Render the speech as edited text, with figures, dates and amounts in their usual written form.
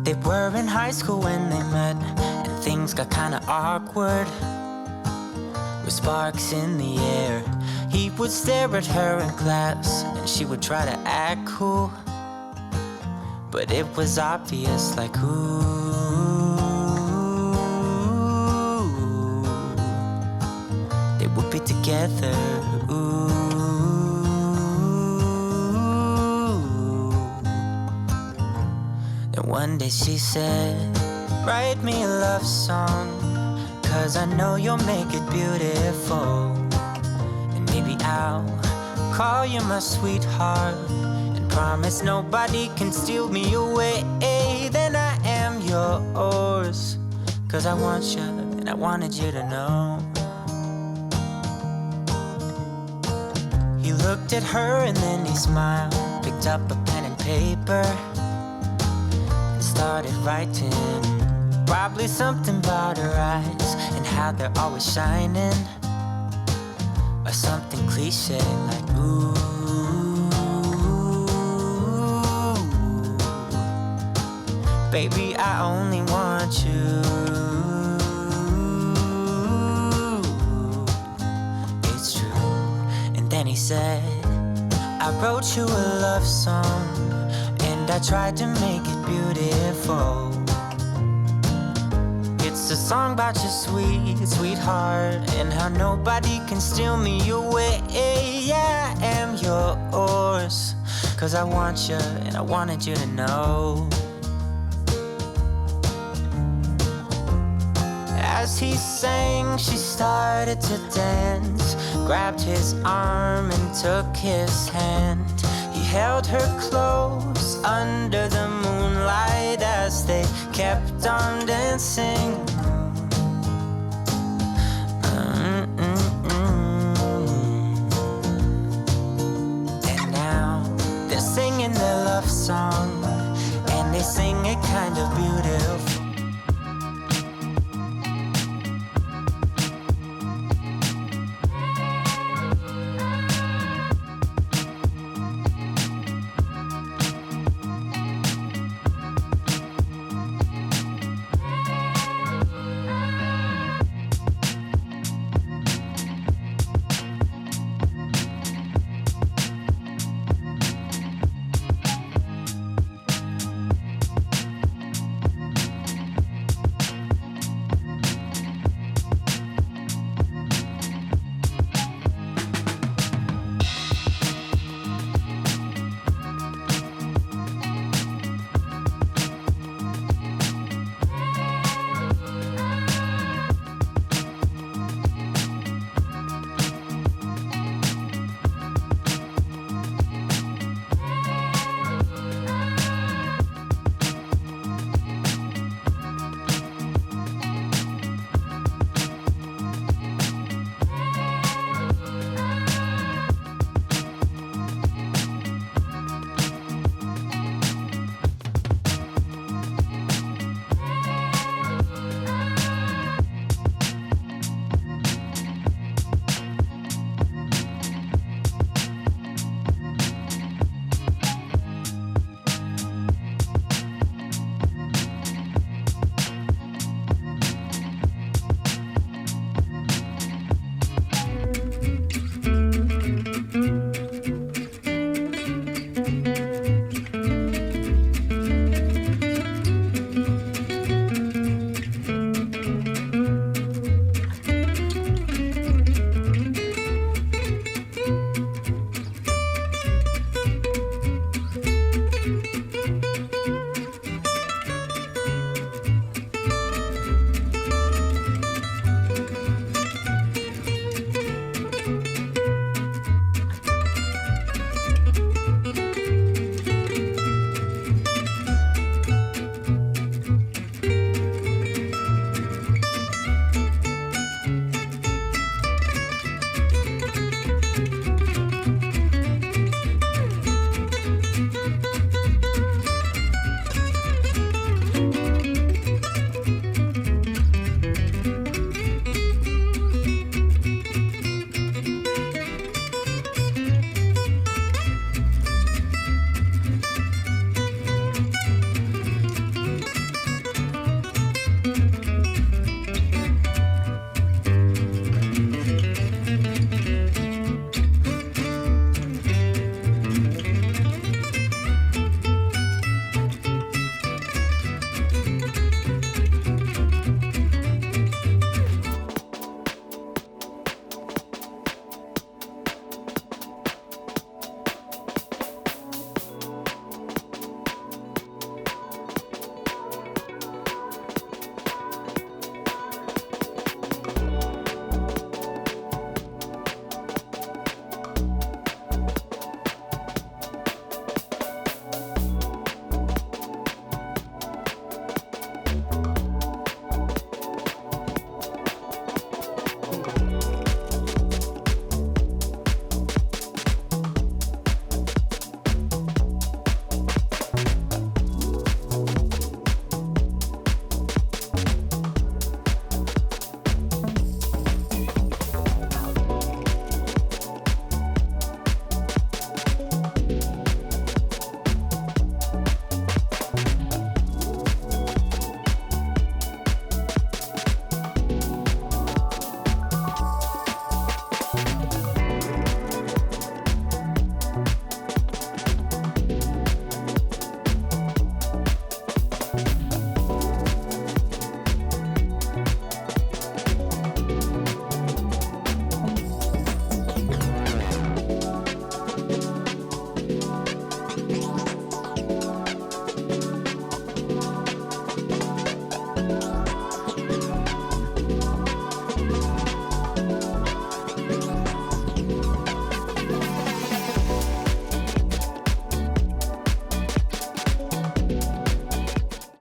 They were in high school when they met, and things got kinda awkward. With sparks in the air, he would stare at her in class, and she would try to act cool. But it was obvious, like, ooh, they would be together, ooh. Then one day she said, write me a love song, 'cause I know you'll make it beautiful. And maybe I'll call you my sweetheart, and promise nobody can steal me away. Then I am yours, 'cause I want you, and I wanted you to know. He looked at her and then he smiled, picked up a pen and paper, and started writing. Probably something about her eyes and how they're always shining, or something cliche like, ooh, baby, I only want you. It's true. And then he said, I wrote you a love song, and I tried to make it beautiful. It's a song about your sweet, sweetheart, and how nobody can steal me away. Yeah, I am yours, 'cause I want you, and I wanted you to know. As he sang, she started to dance, grabbed his arm and took his hand. He held her close under the moonlight as they kept on dancing. And now they're singing their love song, and they sing it kind of beautiful.